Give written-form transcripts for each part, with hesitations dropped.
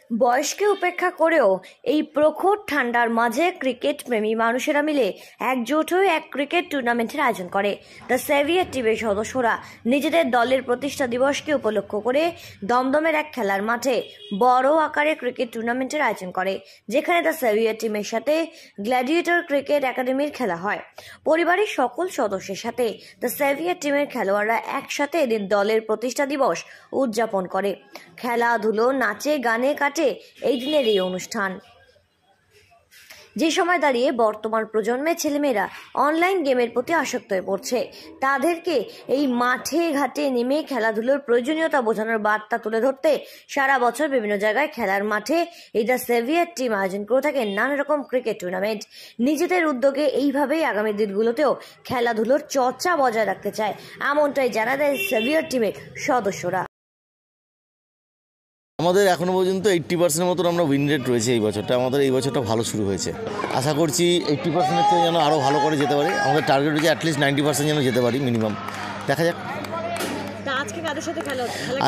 বয়সকে উপেক্ষা করেও এই প্রখর ঠান্ডার মাঝে ক্রিকেট প্রেমী মানুষেরা মিলে একজোট হয়ে এক ক্রিকেট টুর্নামেন্টের আয়োজন করে। দ্য সেভিয়ার টিমের সদস্যরা নিজেদের দলের প্রতিষ্ঠা দিবসকে উপলক্ষ করে দমদমের এক খেলার মাঠে বড় আকারে ক্রিকেট টুর্নামেন্টের আয়োজন করে, যেখানে দ্য সেভিয়ার টিমের সাথে গ্ল্যাডিয়েটর ক্রিকেট একাডেমির খেলা হয়। পরিবারের সকল সদস্যের সাথে দ্য সেভিয়ার টিমের খেলোয়াড়রা একসাথে এদিন দলের প্রতিষ্ঠা দিবস উদযাপন করে। খেলাধুলো, নাচে গানে কাটে এই দিনের এই অনুষ্ঠান, যে সময় দাঁড়িয়ে বর্তমান প্রজন্মের ছেলেমেয়েরা অনলাইন গেমের প্রতি আসক্ত হয়ে পড়ছে। তাদেরকে এই মাঠে ঘাটে নেমে খেলাধুলোর প্রয়োজনীয়তা বোঝানোর বার্তা তুলে ধরতে সারা বছর বিভিন্ন জায়গায় খেলার মাঠে এই দ্য সেভিয়ার টিম আয়োজন করে থাকে নানা রকম ক্রিকেট টুর্নামেন্ট। নিজেদের উদ্যোগে এইভাবেই আগামী দিনগুলোতেও খেলাধুলোর চর্চা বজায় রাখতে চায়, এমনটাই জানা দেয় সেভিয়ার টিমের সদস্যরা। আমাদের এখনও পর্যন্ত 80% মতন আমরা উইন রেট রয়েছে এই বছরটা। আমাদের এই বছরটা ভালো শুরু হয়েছে। আশা করছি 80%-এর থেকে যেন আরও ভালো করে যেতে পারি। আমাদের টার্গেট হচ্ছে অ্যাটলিস্ট 90% যেন যেতে পারি মিনিমাম। দেখা যাক।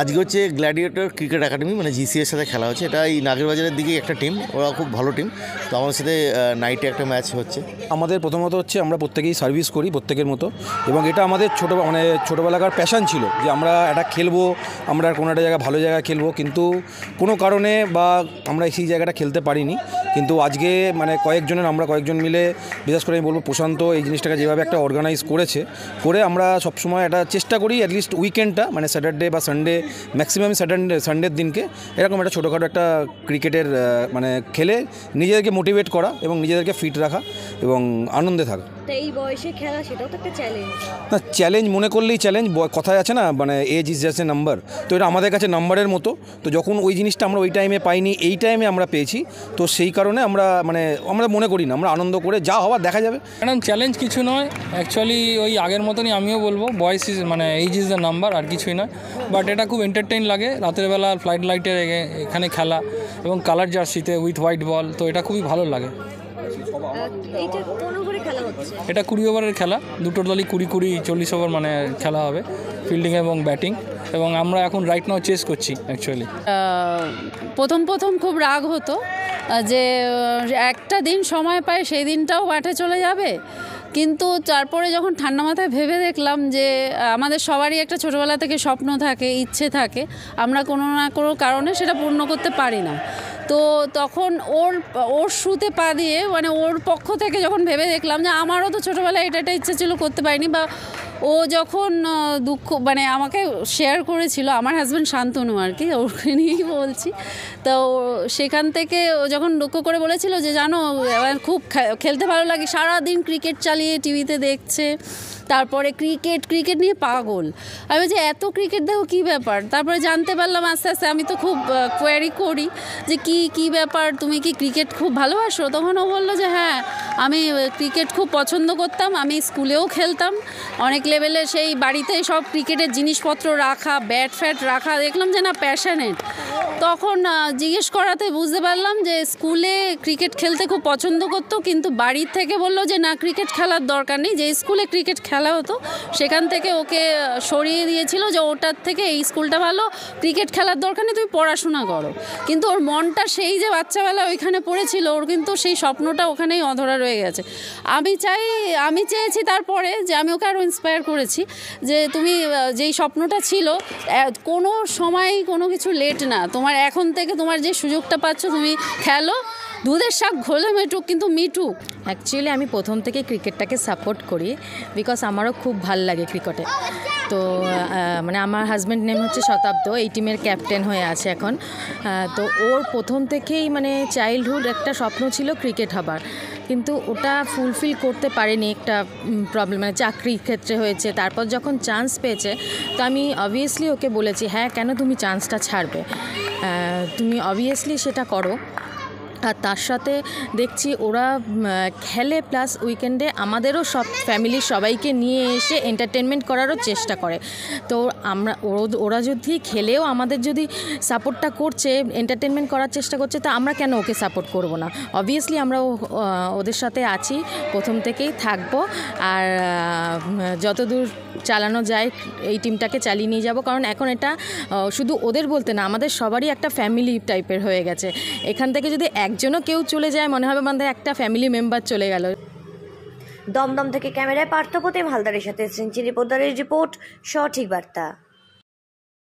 আজকে হচ্ছে গ্ল্যাডিয়েটর ক্রিকেট একাডেমি মানে জিসিএর সাথে খেলা হচ্ছে। এটা এই নাগেরবাজারের দিকে একটা টিম, ওরা খুব ভালো টিম। তো আমাদের সাথে নাইটে একটা ম্যাচ হচ্ছে। আমাদের প্রথমত হচ্ছে আমরা প্রত্যেকেই সার্ভিস করি প্রত্যেকের মতো, এবং এটা আমাদের ছোটোবেলাকার প্যাশান ছিল যে আমরা এটা খেলবো, আমরা কোনো একটা জায়গায় ভালো জায়গায় খেলবো, কিন্তু কোনো কারণে বা আমরা সেই জায়গাটা খেলতে পারিনি। কিন্তু আজকে মানে আমরা কয়েকজন মিলে, বিশেষ করে আমি বলবো প্রশান্ত এই জিনিসটাকে যেভাবে একটা অর্গানাইজ করে আমরা সবসময় একটা চেষ্টা করি অ্যাটলিস্ট উইকেন্ডটা মানে স্যাটারডে বা সানডে, ম্যাক্সিমাম সানডের দিনকে এরকম একটা ছোটোখাটো একটা ক্রিকেটের মানে খেলে নিজেদেরকে মোটিভেট করা এবং নিজেদেরকে ফিট রাখা এবং আনন্দে থাকা। এই বয়সে খেলা সেটাও তো একটা চ্যালেঞ্জ। না, চ্যালেঞ্জ মনে করলেই চ্যালেঞ্জ। কথায় আছে না মানে age is just a number, তো এটা আমাদের কাছে নাম্বারের মতো। তো যখন ওই জিনিসটা আমরা ওই টাইমে পাইনি, এই টাইমে আমরা পেয়েছি, তো সেই কারণে আমরা মনে করি না, আমরা আনন্দ করে যা হওয়ার দেখা যাবে। ম্যাডাম চ্যালেঞ্জ কিছু নয়, অ্যাকচুয়ালি ওই আগের মতনই আমিও বলবো, বয়স is age is the number, আর কিছুই নয়। বাট এটা খুব এন্টারটেইন লাগে, রাতের বেলা ফ্লাইট লাইটের এখানে খেলা এবং কালার জার্সিতে উইথ হোয়াইট বল, তো এটা খুবই ভালো লাগে। এটা 20 ওভারের খেলা, দুটো দলই 20-40 ওভার মানে খেলা হবে, ফিল্ডিং এবং ব্যাটিং, এবং আমরা এখন রাইট নাও চেস করছি। অ্যাকচুয়ালি প্রথম খুব রাগ হতো যে একটা দিন সময় পায় সেই দিনটাও মাঠে চলে যাবে, কিন্তু তারপরে যখন ঠান্ডা মাথায় ভেবে দেখলাম যে আমাদের সবারই একটা ছোটোবেলা থেকে স্বপ্ন থাকে, ইচ্ছে থাকে, আমরা কোনো না কোনো কারণে সেটা পূর্ণ করতে পারি না। তো তখন ওর শুতে পা দিয়ে মানে ওর পক্ষ থেকে যখন ভেবে দেখলাম যে আমারও তো ছোটোবেলায় এটা ইচ্ছে ছিল, করতে পারিনি, বা ও যখন দুঃখ মানে আমাকে শেয়ার করেছিল, আমার হাজব্যান্ড শান্তনু আর কি, ওকে নিয়েই বলছি। তো সেখান থেকে ও যখন দুঃখ করে বলেছিল যে জানো খুব খেলতে ভালো লাগে, সারাদিন ক্রিকেট চালিয়ে টিভিতে দেখছে, তারপরে ক্রিকেট নিয়ে পাগল। আমি বলছি এত ক্রিকেট দেখো কী ব্যাপার? তারপরে জানতে পারলাম আস্তে আস্তে, আমি তো খুব কোয়ারি করি যে কী ব্যাপার, তুমি কি ক্রিকেট খুব ভালোবাসো? তখন ও বললো যে হ্যাঁ, আমি ক্রিকেট খুব পছন্দ করতাম, আমি স্কুলেও খেলতাম অনেক লেভেলে, সেই বাড়িতে সব ক্রিকেটের জিনিসপত্র রাখা, ব্যাট ফ্যাট রাখা, দেখলাম যে না প্যাশনেট। তখন জিজ্ঞেস করাতে বুঝতে পারলাম যে স্কুলে ক্রিকেট খেলতে খুব পছন্দ করতো, কিন্তু বাড়ির থেকে বললো যে না ক্রিকেট খেলার দরকার নেই, যে স্কুলে ক্রিকেট খেলা হতো সেখান থেকে ওকে সরিয়ে দিয়েছিল যে ওটার থেকে এই স্কুলটা ভালো, ক্রিকেট খেলার দরকার নেই, তুমি পড়াশোনা করো। কিন্তু ওর মনটা সেই যে বাচ্চাবেলা ওইখানে পড়েছিল, ওর কিন্তু সেই স্বপ্নটা ওখানেই অধরা রয়ে গেছে। আমি চেয়েছি তারপরে যে আমি ওকে আরও ইন্সপায়ার করেছি যে তুমি যেই স্বপ্নটা ছিল, কোনো সময় কোনো কিছু লেট না, তোমার এখন থেকে তোমার যে সুযোগটা পাচ্ছ তুমি খেলো, দুধের শাক ঘোলে মেটুক কিন্তু মিটুক। অ্যাকচুয়ালি আমি প্রথম থেকে ক্রিকেটটাকে সাপোর্ট করি, বিকজ আমারও খুব ভাল লাগে ক্রিকেটে। তো মানে আমার হাজব্যান্ড নেম হচ্ছে শতাব্দ, এই টিমের ক্যাপ্টেন হয়ে আছে এখন। তো ওর প্রথম থেকেই মানে চাইল্ডহুড একটা স্বপ্ন ছিল ক্রিকেট হবার, কিন্তু ওটা ফুলফিল করতে পারেনি, একটা প্রবলেম মানে চাকরির ক্ষেত্রে হয়েছে। তারপর যখন চান্স পেয়েছে, তো আমি অবভিয়াসলি ওকে বলেছি হ্যাঁ কেন তুমি চান্সটা ছাড়বে, তুমি অবভিয়াসলি সেটা করো। আর তার সাথে দেখছি ওরা খেলে প্লাস উইকেন্ডে আমাদেরও সব ফ্যামিলির সবাইকে নিয়ে এসে এন্টারটেনমেন্ট করারও চেষ্টা করে। তো ওরা যদি খেলেও আমাদের যদি সাপোর্টটা করছে, এন্টারটেনমেন্ট করার চেষ্টা করছে, তা আমরা কেন ওকে সাপোর্ট করব না? অবভিয়াসলি আমরা ওদের সাথে আছি, প্রথম থেকেই থাকবো, আর যতদূর চালানো যায় এই টিমটাকে চালিয়ে নিয়ে যাব। কারণ এখন এটা শুধু ওদের বলতে না, আমাদের সবারই একটা ফ্যামিলি টাইপের হয়ে গেছে। এখান থেকে যদি একজনও কেউ চলে যায় মনে হবে আমাদের একটা ফ্যামিলি মেম্বার চলে গেল। দমদম থেকে ক্যামেরায় পার্থপ্রতিম হালদারের সাথে সিঞ্চিনি পোদ্দারের রিপোর্ট, সঠিক বার্তা।